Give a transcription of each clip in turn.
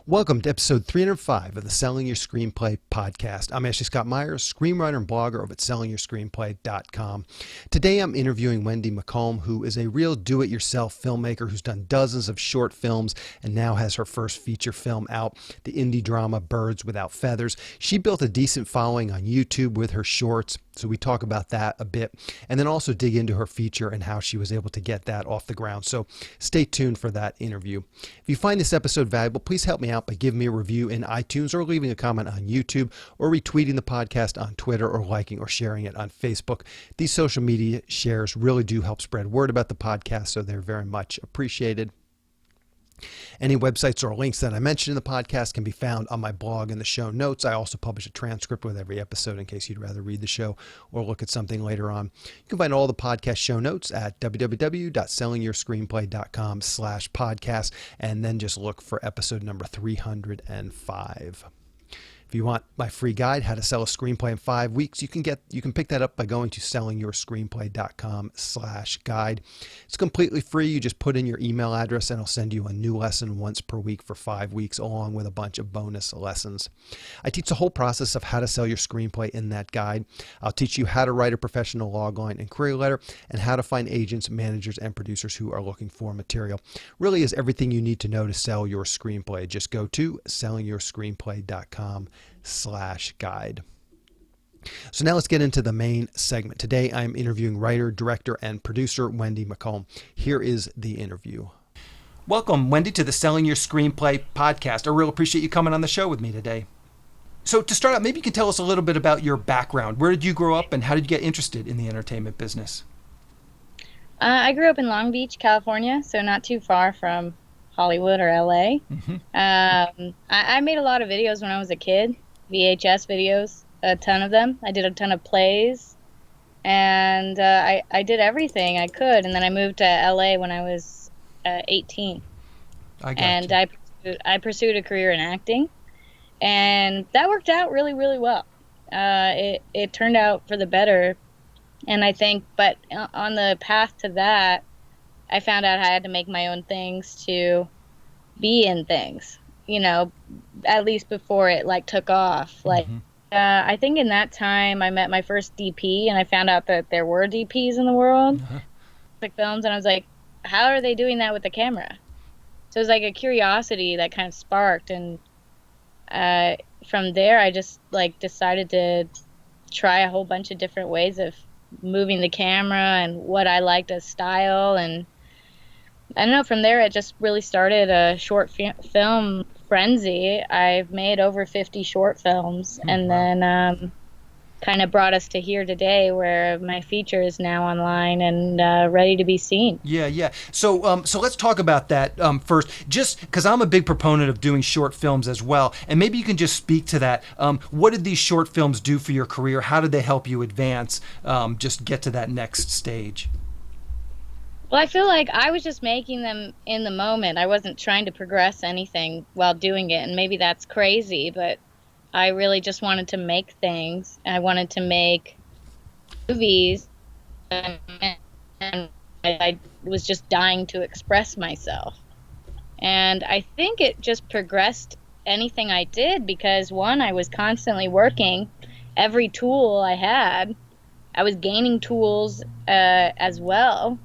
Welcome to episode 305 of the Selling Your Screenplay podcast. I'm Ashley Scott Myers, screenwriter and blogger over at sellingyourscreenplay.com. Today I'm interviewing Wendy McColm, who is a real do-it-yourself filmmaker who's done dozens of short films and now has her first feature film out, the indie drama Birds Without Feathers. She built a decent following on YouTube with her shorts, so we talk about that a bit, and then also dig into her feature and how she was able to get that off the ground. So stay tuned for that interview. If you find this episode valuable, please help me out by giving me a review in iTunes or leaving a comment on YouTube or retweeting the podcast on Twitter or liking or sharing it on Facebook. These social media shares really do help spread word about the podcast, so they're very much appreciated. Any websites or links that I mentioned in the podcast can be found on my blog in the show notes. I also publish a transcript with every episode in case you'd rather read the show or look at something later on. You can find all the podcast show notes at www.sellingyourscreenplay.com/podcast, and then just look for episode number 305. If you want my free guide, How to Sell a Screenplay in 5 Weeks, you can pick that up by going to sellingyourscreenplay.com/guide. It's completely free. You just put in your email address and I'll send you a new lesson once per week for 5 weeks, along with a bunch of bonus lessons. I teach the whole process of how to sell your screenplay in that guide. I'll teach you how to write a professional logline and query letter and how to find agents, managers, and producers who are looking for material. Really is everything you need to know to sell your screenplay. Just go to sellingyourscreenplay.com/guide. So now let's get into the main segment. Today I'm interviewing writer, director, and producer Wendy McColm. Here is the interview. Welcome, Wendy, to the Selling Your Screenplay podcast. I really appreciate you coming on the show with me today. So to start out, maybe you can tell us a little bit about your background. Where did you grow up and how did you get interested in the entertainment business? I grew up in Long Beach, California, so not too far from Hollywood or LA. Mm-hmm. I made a lot of videos when I was a kid, VHS videos, a ton of them. I did a ton of plays, and I did everything I could. And then I moved to LA when I was 18. I pursued a career in acting, and that worked out really, really well. It turned out for the better, and I think, but on the path to that, I found out I had to make my own things to be in things, at least before it took off. I think in that time I met my first DP and I found out that there were DPs in the world, films, and I was like, how are they doing that with the camera? So it was like a curiosity that kind of sparked, and from there I just decided to try a whole bunch of different ways of moving the camera and what I liked as style. And I don't know, from there it just really started a short film frenzy. I've made over 50 short films, and then kind of brought us to here today where my feature is now online and ready to be seen. Yeah. So let's talk about that first, just because I'm a big proponent of doing short films as well. And maybe you can just speak to that. What did these short films do for your career? How did they help you advance, just get to that next stage? Well, I feel like I was just making them in the moment. I wasn't trying to progress anything while doing it, and maybe that's crazy, but I really just wanted to make things. I wanted to make movies, and I was just dying to express myself. And I think it just progressed anything I did because, one, I was constantly working. Every tool I had, I was gaining tools as well,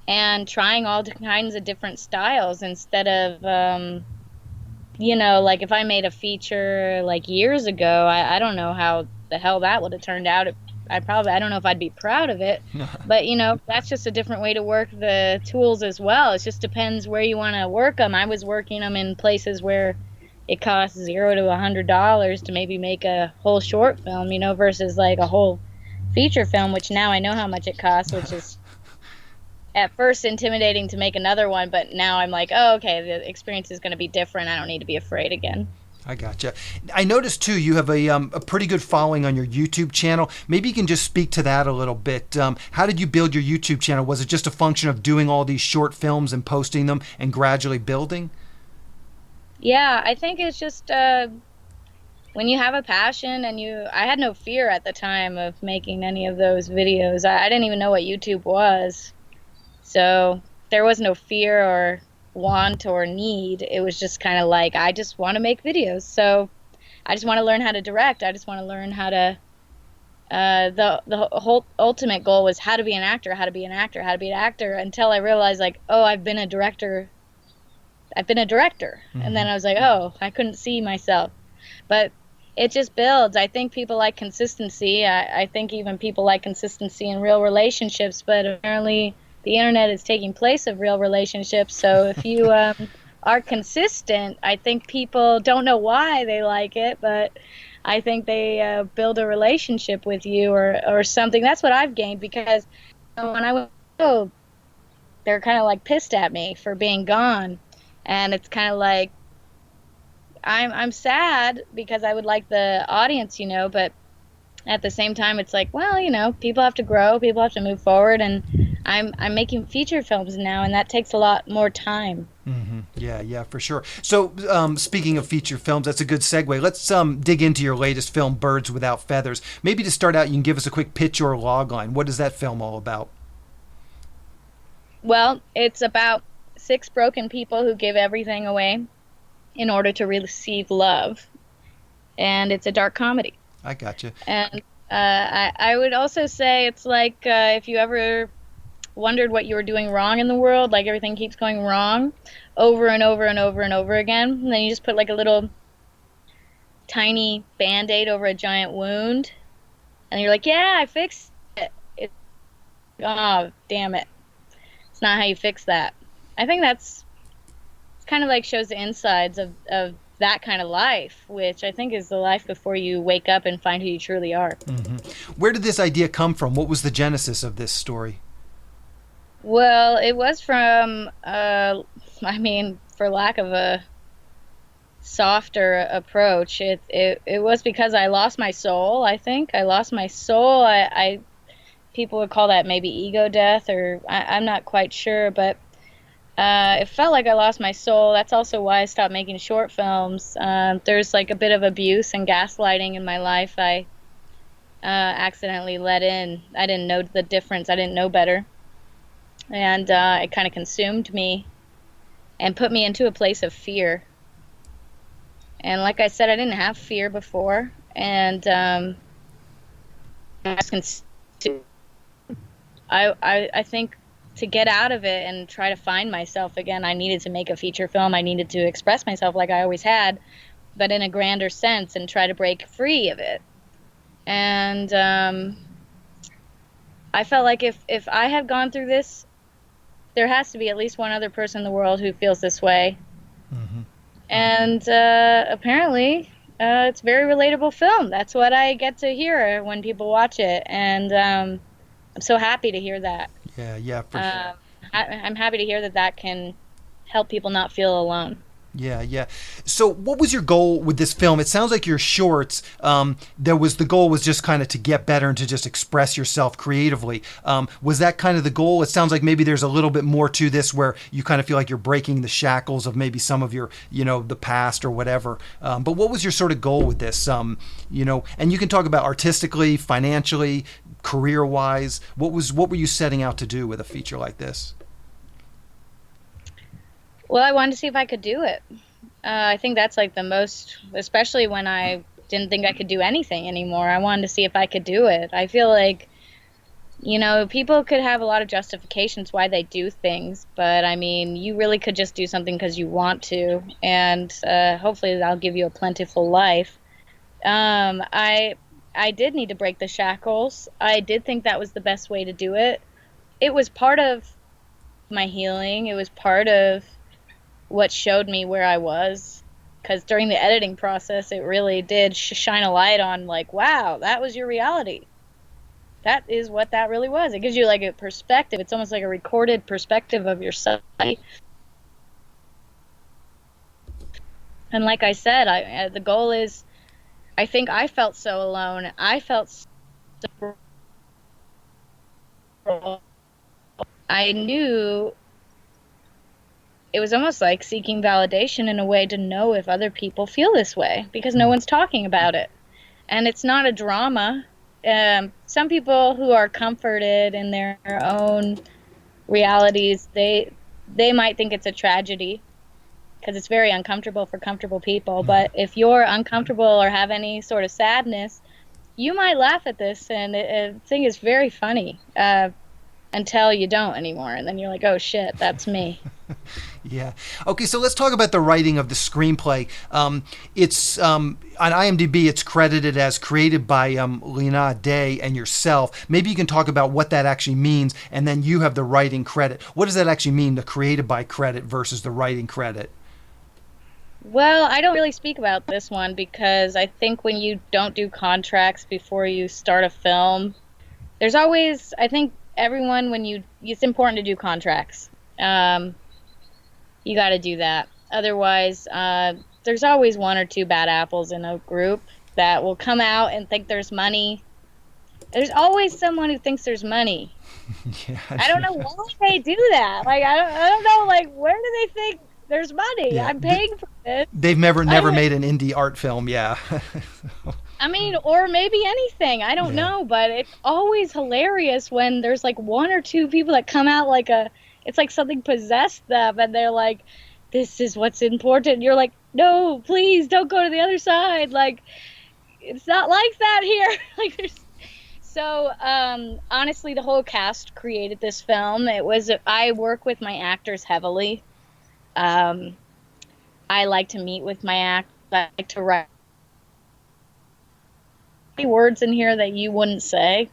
and trying all kinds of different styles instead of, if I made a feature years ago, I don't know how the hell that would have turned out. I don't know if I'd be proud of it, but that's just a different way to work the tools as well. It just depends where you want to work them. I was working them in places where it costs $0 to $100 to maybe make a whole short film, versus a whole feature film, which now I know how much it costs, which is at first intimidating to make another one, but now I'm like, oh, okay, the experience is going to be different. I don't need to be afraid again. I gotcha. I noticed too, you have a pretty good following on your YouTube channel. Maybe you can just speak to that a little bit. How did you build your YouTube channel? Was it just a function of doing all these short films and posting them and gradually building? Yeah, I think it's just when you have a passion and I had no fear at the time of making any of those videos. I didn't even know what YouTube was. So there was no fear or want or need. It was just kind of like, I just want to make videos. So I just want to learn how to direct. I just want to learn how to, the whole ultimate goal was how to be an actor, how to be an actor, how to be an actor, until I realized, like, oh, I've been a director. And then I was like, oh, I couldn't see myself. But it just builds. I think people like consistency. I think even people like consistency in real relationships, but apparently the internet is taking place of real relationships. So if you are consistent, I think people don't know why they like it, but I think they build a relationship with you or something. That's what I've gained, because when I was, they're kind of like pissed at me for being gone. And it's kind of like, I'm sad because I would like the audience, but at the same time, it's like, well, people have to grow, people have to move forward, and I'm making feature films now, and that takes a lot more time. Yeah, for sure. So, speaking of feature films, that's a good segue. Let's dig into your latest film, Birds Without Feathers. Maybe to start out, you can give us a quick pitch or logline. What is that film all about? Well, it's about 6 broken people who give everything away in order to receive love, and it's a dark comedy. I gotcha. And I would also say it's like, if you ever wondered what you were doing wrong in the world, like everything keeps going wrong over and over and over and over again, and then you just put like a little tiny Band-Aid over a giant wound, and you're like, yeah, I fixed it. Oh, damn it. It's not how you fix that. I think it's kind of like shows the insides of that kind of life, which I think is the life before you wake up and find who you truly are. Where did this idea come from? What was the genesis of this story? Well, it was from, for lack of a softer approach, it was because I lost my soul. I think I lost my soul. People would call that maybe ego death, or I'm not quite sure, but it felt like I lost my soul. That's also why I stopped making short films. There's like a bit of abuse and gaslighting in my life. I accidentally let in. I didn't know the difference. I didn't know better. And it kind of consumed me and put me into a place of fear. And like I said, I didn't have fear before. And I think to get out of it and try to find myself again, I needed to make a feature film. I needed to express myself like I always had, but in a grander sense, and try to break free of it. And I felt like if I had gone through this, there has to be at least one other person in the world who feels this way. And apparently, it's a very relatable film. That's what I get to hear when people watch it. And I'm so happy to hear that. Yeah, for sure. I'm happy to hear that can help people not feel alone. Yeah. So what was your goal with this film? It sounds like your shorts, the goal was just kind of to get better and to just express yourself creatively. Was that kind of the goal? It sounds like maybe there's a little bit more to this where you kind of feel like you're breaking the shackles of maybe some of your, the past or whatever. But what was your sort of goal with this? And you can talk about artistically, financially, career-wise. What were you setting out to do with a feature like this? Well, I wanted to see if I could do it. I think that's like the most, especially when I didn't think I could do anything anymore. I wanted to see if I could do it. I feel like, people could have a lot of justifications why they do things, but I mean, you really could just do something because you want to, and hopefully that'll give you a plentiful life. I did need to break the shackles. I did think that was the best way to do it. It was part of my healing. It was part of what showed me where I was, because during the editing process, it really did shine a light on, like, wow, that was your reality. That is what that really was. It gives you like a perspective. It's almost like a recorded perspective of yourself. And like I said, the goal is, I think I felt so alone. I felt so, I knew it was almost like seeking validation in a way to know if other people feel this way, because no one's talking about it. And it's not a drama. Some people who are comforted in their own realities, they they might think it's a tragedy because it's very uncomfortable for comfortable people. But if you're uncomfortable or have any sort of sadness, you might laugh at this, and the thing is very funny until you don't anymore, and then you're like, oh shit, that's me. Yeah. Okay, so let's talk about the writing of the screenplay. It's on IMDb. It's credited as created by Lena Day and yourself. Maybe you can talk about what that actually means, and then you have the writing credit. What does that actually mean, the created by credit versus the writing credit? Well, I don't really speak about this one because I think when you don't do contracts before you start a film, there's always, I think everyone, it's important to do contracts. You got to do that. Otherwise, there's always one or two bad apples in a group that will come out and think there's money. There's always someone who thinks there's money. Yeah, I don't know why they do that. Like, I don't know, like, where do they think there's money? Yeah. I'm paying for this. They've never made an indie art film, yeah. I mean, or maybe anything. I don't know, but it's always hilarious when there's like one or two people that come out like it's like something possessed them, and they're like, this is what's important. You're like, no, please don't go to the other side. Like, it's not like that here. So honestly, the whole cast created this film. I work with my actors heavily. I like to meet with my actors. I like to write words in here that you wouldn't say.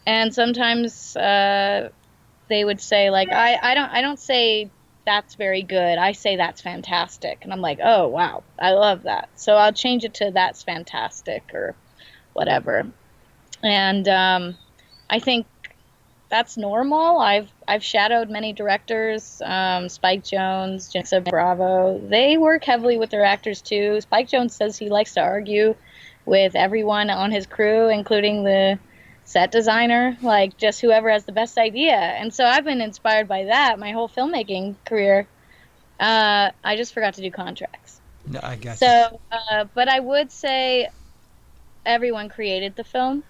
And sometimes they would say, like, I don't say that's very good. I say that's fantastic. And I'm like, oh, wow, I love that. So I'll change it to that's fantastic or whatever. And I think that's normal. I've shadowed many directors, Spike Jonze, Jensen Bravo. They work heavily with their actors too. Spike Jonze says he likes to argue with everyone on his crew, including the set designer, like just whoever has the best idea. And so I've been inspired by that my whole filmmaking career. I just forgot to do contracts. No, I got you. So, but I would say everyone created the film.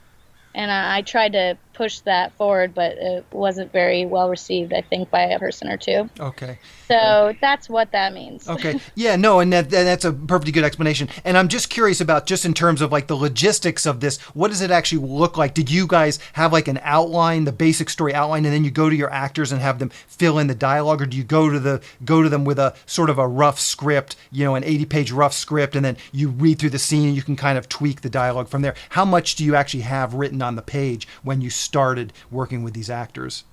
And I tried to push that forward, but it wasn't very well received, I think, by a person or two. Okay. So that's what that means. Okay. Yeah, no, and that's a perfectly good explanation. And I'm just curious about, just in terms of like the logistics of this, what does it actually look like? Did you guys have like an outline, the basic story outline, and then you go to your actors and have them fill in the dialogue, or do you go to them with a sort of a rough script, an 80-page rough script, and then you read through the scene and you can kind of tweak the dialogue from there? How much do you actually have written on the page when you started working with these actors?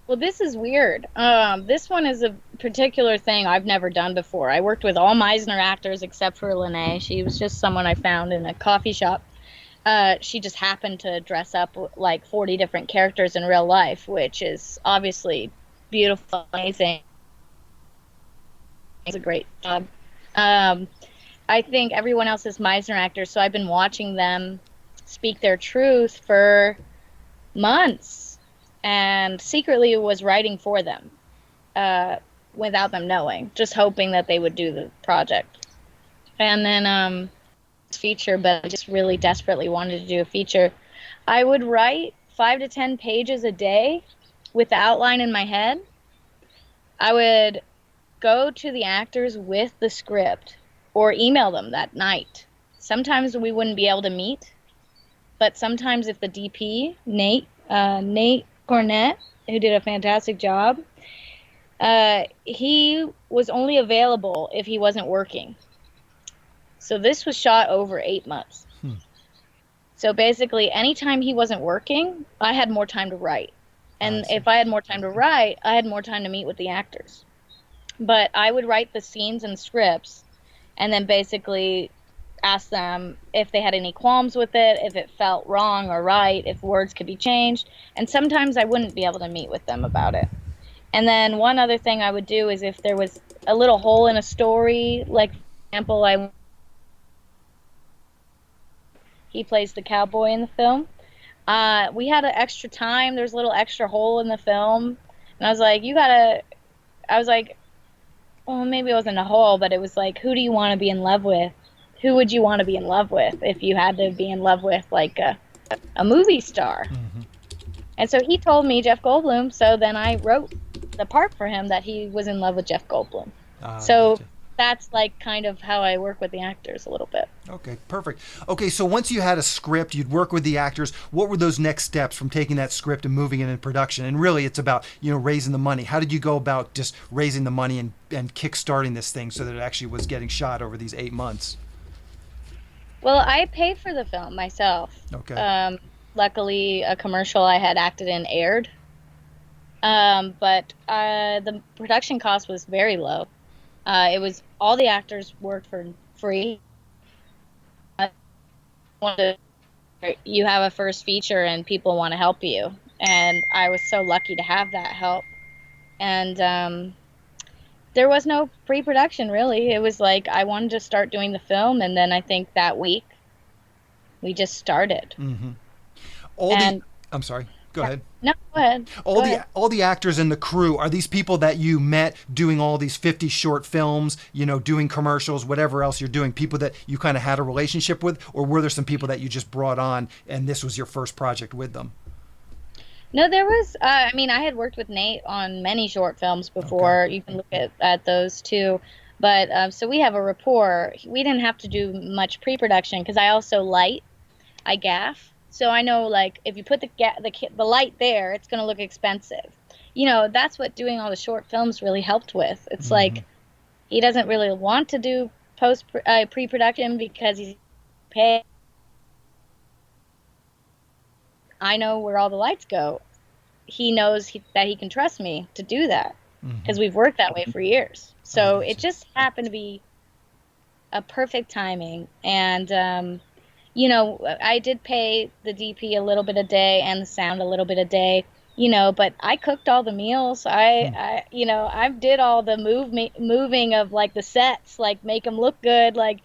Well, this is weird. This one is a particular thing I've never done before. I worked with all Meisner actors except for Lene. She was just someone I found in a coffee shop. She just happened to dress up like 40 different characters in real life, which is obviously beautiful, amazing. It's a great job. I think everyone else is Meisner actors, so I've been watching them speak their truth for months. And secretly was writing for them without them knowing, just hoping that they would do the project. And then feature, but I just really desperately wanted to do a feature. I would write 5 to 10 pages a day with the outline in my head. I would go to the actors with the script or email them that night. Sometimes we wouldn't be able to meet, but sometimes if the DP, Nate Cornett, who did a fantastic job, he was only available if he wasn't working. So this was shot over 8 months. So basically, anytime he wasn't working, I had more time to write. And if I had more time to write, I had more time to meet with the actors. But I would write the scenes and scripts and then basically ask them if they had any qualms with it, if it felt wrong or right, if words could be changed. And sometimes I wouldn't be able to meet with them about it. And then one other thing I would do is if there was a little hole in a story, like, for example, he plays the cowboy in the film. We had an extra time. There's a little extra hole in the film. And I was like, well, maybe it wasn't a hole, but it was like, who do you want to be in love with? Who would you want to be in love with if you had to be in love with, like, a movie star? Mm-hmm. And so he told me Jeff Goldblum, so then I wrote the part for him that he was in love with Jeff Goldblum. So Gotcha. that's like kind of how I work with the actors a little bit. Okay, perfect. Okay, so once you had a script, you'd work with the actors. What were those next steps from taking that script and moving it in production? And really, it's about, raising the money. How did you go about just raising the money and kickstarting this thing so that it actually was getting shot over these 8 months? Well, I paid for the film myself. Okay. Luckily, a commercial I had acted in aired. But the production cost was very low. It was all the actors worked for free. You have a first feature and people want to help you, and I was so lucky to have that help. And there was no pre-production really. It was like I wanted to start doing the film, and then I think that week we just started. Mm-hmm. And I'm sorry. Go ahead. no, go ahead. All the actors and the crew, are these people that you met doing all these 50 short films, doing commercials, whatever else you're doing, people that you kind of had a relationship with, or were there some people that you just brought on and this was your first project with them? No, there was. I mean, I had worked with Nate on many short films before. Okay. You can look at those too. But so we have a rapport. We didn't have to do much pre-production because I also light. I gaff. So I know, like, if you put the light there, it's going to look expensive. That's what doing all the short films really helped with. It's Mm-hmm. like he doesn't really want to do pre-production because he's paid. I know where all the lights go. He knows that he can trust me to do that because we've worked that way for years. So it just happened to be a perfect timing. And, I did pay the DP a little bit a day and the sound a little bit a day, but I cooked all the meals. I did all the moving of like the sets, like make them look good. Like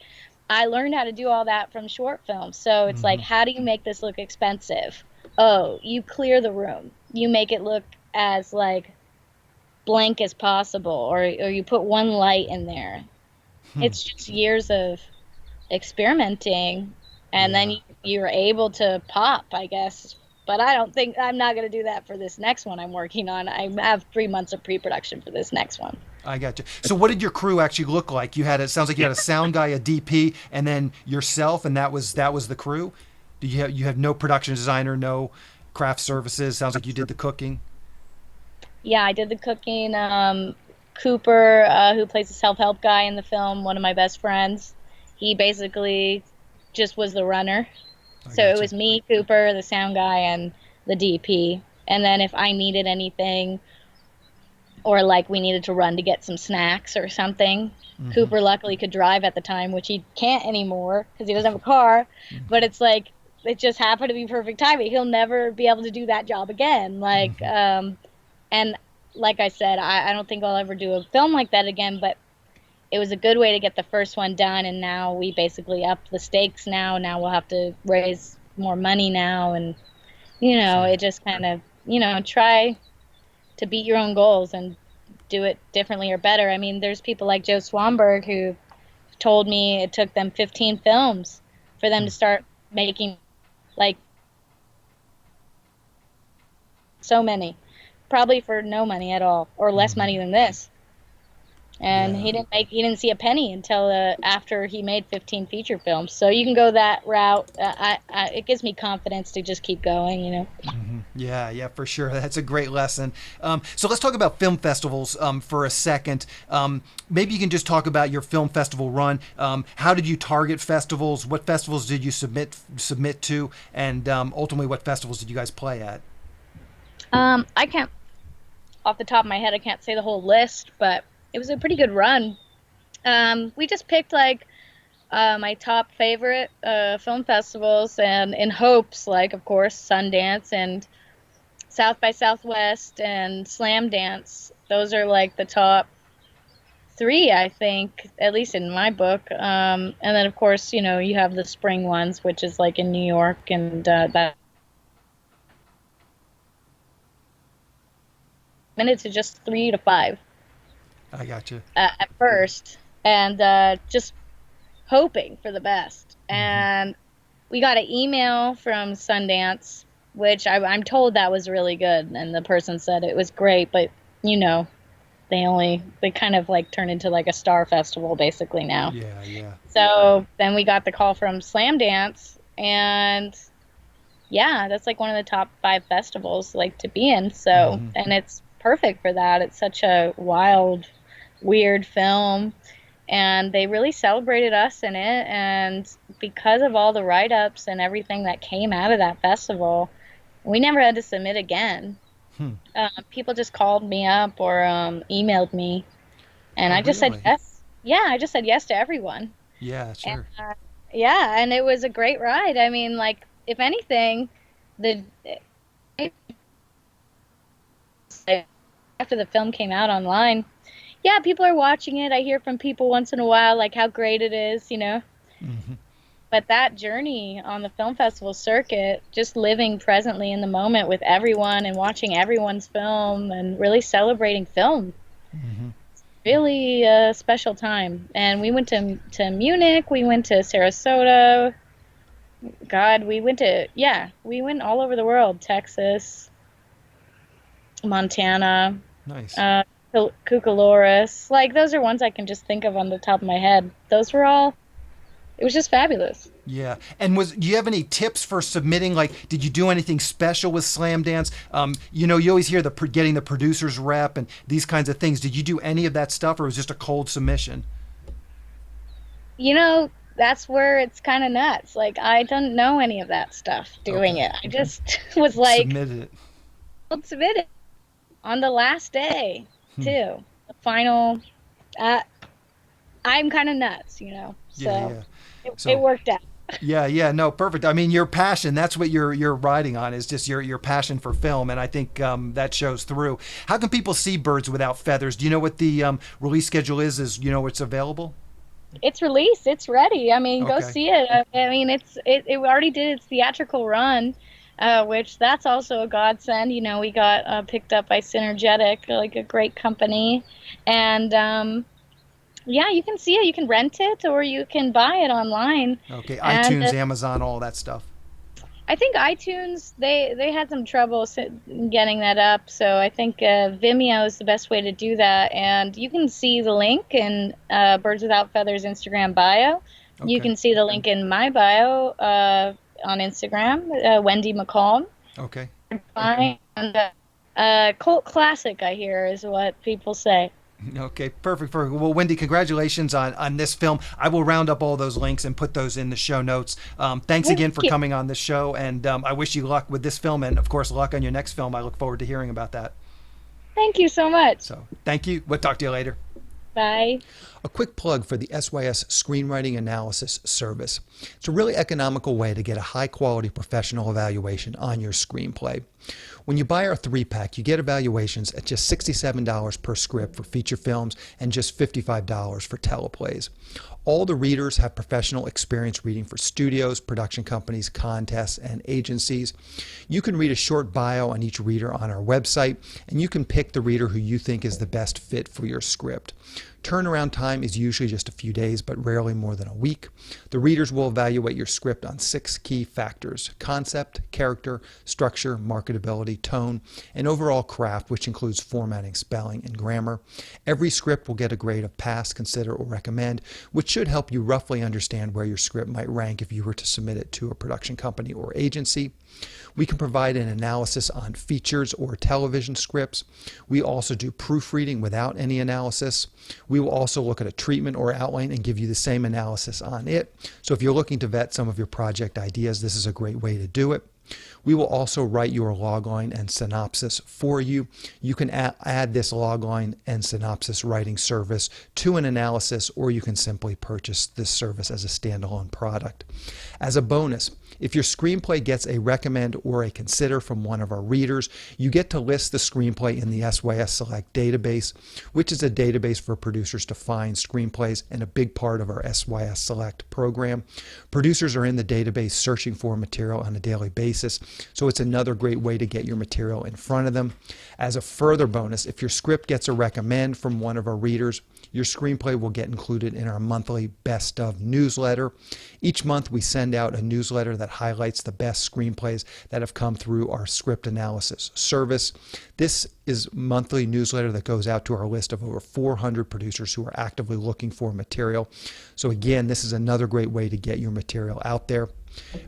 I learned how to do all that from short films. So it's like, how do you make this look expensive? Oh, you clear the room. You make it look as like blank as possible, or you put one light in there. It's just years of experimenting, and then you're able to pop, I guess. But I'm not going to do that for this next one I'm working on. I have 3 months of pre-production for this next one. I got you. So what did your crew actually look like? It sounds like you had a sound guy, a DP, and then yourself, and that was the crew? You have no production designer, no craft services? Sounds like you did the cooking. Yeah, I did the cooking. Cooper, who plays the self-help guy in the film, one of my best friends, he basically just was the runner. So it was me, Cooper, the sound guy, and the DP. And then if I needed anything, or like we needed to run to get some snacks or something, Cooper luckily could drive at the time, which he can't anymore because he doesn't have a car. But it's like, it just happened to be perfect timing. He'll never be able to do that job again. Like, and like I said, I don't think I'll ever do a film like that again, but it was a good way to get the first one done, and now we basically up the stakes now. Now we'll have to raise more money now, and, it just kind of, try to beat your own goals and do it differently or better. I mean, there's people like Joe Swanberg who told me it took them 15 films for them to start making, like, so many. Probably for no money at all, or less money than this. And he didn't see a penny until after he made 15 feature films. So you can go that route. It gives me confidence to just keep going, Yeah, for sure. That's a great lesson. So let's talk about film festivals for a second. Maybe you can just talk about your film festival run. How did you target festivals? What festivals did you submit to? And ultimately, what festivals did you guys play at? I can't, off the top of my head, I can't say the whole list, but it was a pretty good run. We just picked like my top favorite film festivals, and in hopes, like, of course, Sundance and South by Southwest and Slamdance. Those are like the top 3, I think, at least in my book. And then, of course, you have the spring ones, which is like in New York, and that minutes to just 3 to 5. I got you. At first, and just hoping for the best. And we got an email from Sundance, which I'm told that was really good, and the person said it was great, but you know, they kind of like turn into like a star festival basically now. Yeah, yeah. So then we got the call from Slamdance, and yeah, that's like one of the top 5 festivals like to be in. So, Hmm. and it's perfect for that. It's such a wild, weird film, and they really celebrated us in it. And because of all the write-ups and everything that came out of that festival, we never had to submit again. Hmm. People just called me up or emailed me, and Oh, I just said really? yes. Yeah, I just said yes to everyone. Yeah, And sure. yeah, and it was a great ride. I mean, like, if anything, the after the film came out online, yeah, people are watching it. I hear from people once in a while like how great it is, you know. Hmm. But that journey on the film festival circuit, just living presently in the moment with everyone and watching everyone's film and really celebrating film, Hmm. really a special time. And we went to Munich, we went to Sarasota. God, we went all over the world. Texas, Montana, Nice. uh, Cucaloris. Like, those are ones I can just think of on the top of my head. Those were all, it was just fabulous. Yeah. And do you have any tips for submitting? Like, did you do anything special with Slam Dance? You always hear getting the producer's rep and these kinds of things. Did you do any of that stuff, or was it just a cold submission? You know, that's where it's kind of nuts. Like, I don't know any of that stuff doing Okay. it. I just was like, Submitted it. let's submit it on the last day, Hmm. too. The final, uh, I'm kind of nuts, you know, Yeah, so yeah. it So worked out. yeah, yeah, no, perfect. I mean, your passion, that's what you're riding on, is just your passion for film. And I think that shows through. How can people see Birds Without Feathers? Do you know what the release schedule is? It's available? It's released. It's ready. I mean, go Okay. see it. I mean, it already did its theatrical run, which that's also a godsend. You know, we got picked up by Synergetic, like a great company, and yeah, you can see it. You can rent it or you can buy it online. Okay. And iTunes, Amazon, all that stuff. I think iTunes they had some trouble getting that up, so I think Vimeo is the best way to do that. And you can see the link in Birds Without Feathers Instagram bio. You Okay. can see the link in my bio on Instagram, Wendy McColm. Okay. Fine. And cult classic, I hear, is what people say. Okay, perfect. Well, Wendy, congratulations on this film. I will round up all those links and put those in the show notes. Thanks Thank again for you. coming on this show, and I wish you luck with this film, and of course, luck on your next film. I look forward to hearing about that. Thank you so much. So, thank you. We'll talk to you later. Bye. A quick plug for the SYS Screenwriting Analysis Service. It's a really economical way to get a high quality professional evaluation on your screenplay. When you buy our 3-pack, you get evaluations at just $67 per script for feature films and just $55 for teleplays. All the readers have professional experience reading for studios, production companies, contests, and agencies. You can read a short bio on each reader on our website, and you can pick the reader who you think is the best fit for your script. Turnaround time is usually just a few days, but rarely more than a week. The readers will evaluate your script on 6 key factors: concept, character, structure, marketability, tone, and overall craft, which includes formatting, spelling, and grammar. Every script will get a grade of pass, consider, or recommend, which should help you roughly understand where your script might rank if you were to submit it to a production company or agency. We can provide an analysis on features or television scripts. We also do proofreading without any analysis. We will also look at a treatment or outline and give you the same analysis on it. So if you're looking to vet some of your project ideas, this is a great way to do it. We will also write your logline and synopsis for you. You can add this logline and synopsis writing service to an analysis, or you can simply purchase this service as a standalone product. As a bonus, if your screenplay gets a recommend or a consider from one of our readers, you get to list the screenplay in the SYS Select database, which is a database for producers to find screenplays and a big part of our SYS Select program. Producers are in the database searching for material on a daily basis. basis. So it's another great way to get your material in front of them. As a further bonus, if your script gets a recommend from one of our readers, your screenplay will get included in our monthly Best of newsletter. Each month we send out a newsletter that highlights the best screenplays that have come through our script analysis service. This is a monthly newsletter that goes out to our list of over 400 producers who are actively looking for material. So again, this is another great way to get your material out there.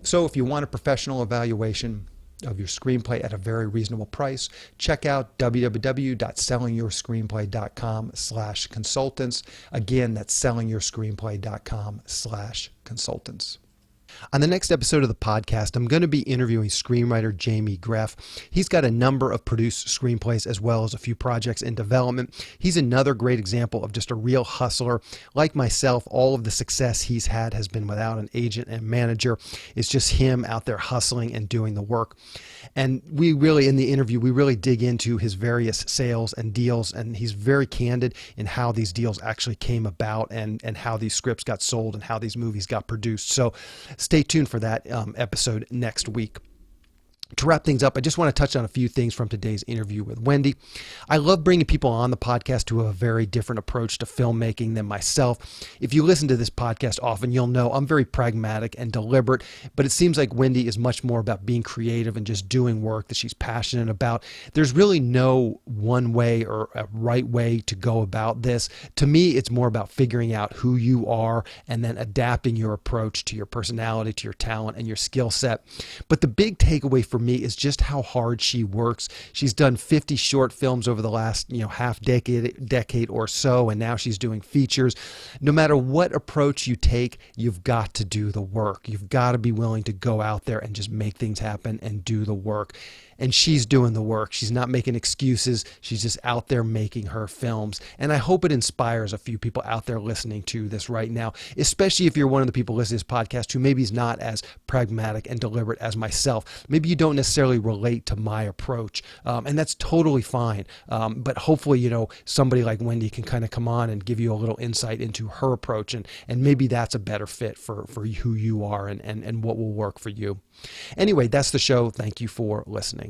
So if you want a professional evaluation of your screenplay at a very reasonable price, check out www.sellingyourscreenplay.com/consultants. Again, that's sellingyourscreenplay.com/consultants. On the next episode of the podcast, I'm going to be interviewing screenwriter Jamie Greff. He's got a number of produced screenplays as well as a few projects in development. He's another great example of just a real hustler. Like myself, all of the success he's had has been without an agent and manager. It's just him out there hustling and doing the work. And we really, in the interview, we really dig into his various sales and deals, and he's very candid in how these deals actually came about and how these scripts got sold and how these movies got produced. So stay tuned for that episode next week. To wrap things up, I just want to touch on a few things from today's interview with Wendy. I love bringing people on the podcast who have a very different approach to filmmaking than myself. If you listen to this podcast often, you'll know I'm very pragmatic and deliberate, but it seems like Wendy is much more about being creative and just doing work that she's passionate about. There's really no one way or a right way to go about this. To me, it's more about figuring out who you are and then adapting your approach to your personality, to your talent, and your skill set. But the big takeaway for me is just how hard she works. She's done 50 short films over the last, half decade or so, and now she's doing features. No matter what approach you take, you've got to do the work. You've got to be willing to go out there and just make things happen and do the work. And she's doing the work. She's not making excuses. She's just out there making her films. And I hope it inspires a few people out there listening to this right now, especially if you're one of the people listening to this podcast who maybe is not as pragmatic and deliberate as myself. Maybe you don't necessarily relate to my approach, and that's totally fine. But hopefully, somebody like Wendy can kind of come on and give you a little insight into her approach, and maybe that's a better fit for who you are and what will work for you. Anyway, that's the show. Thank you for listening.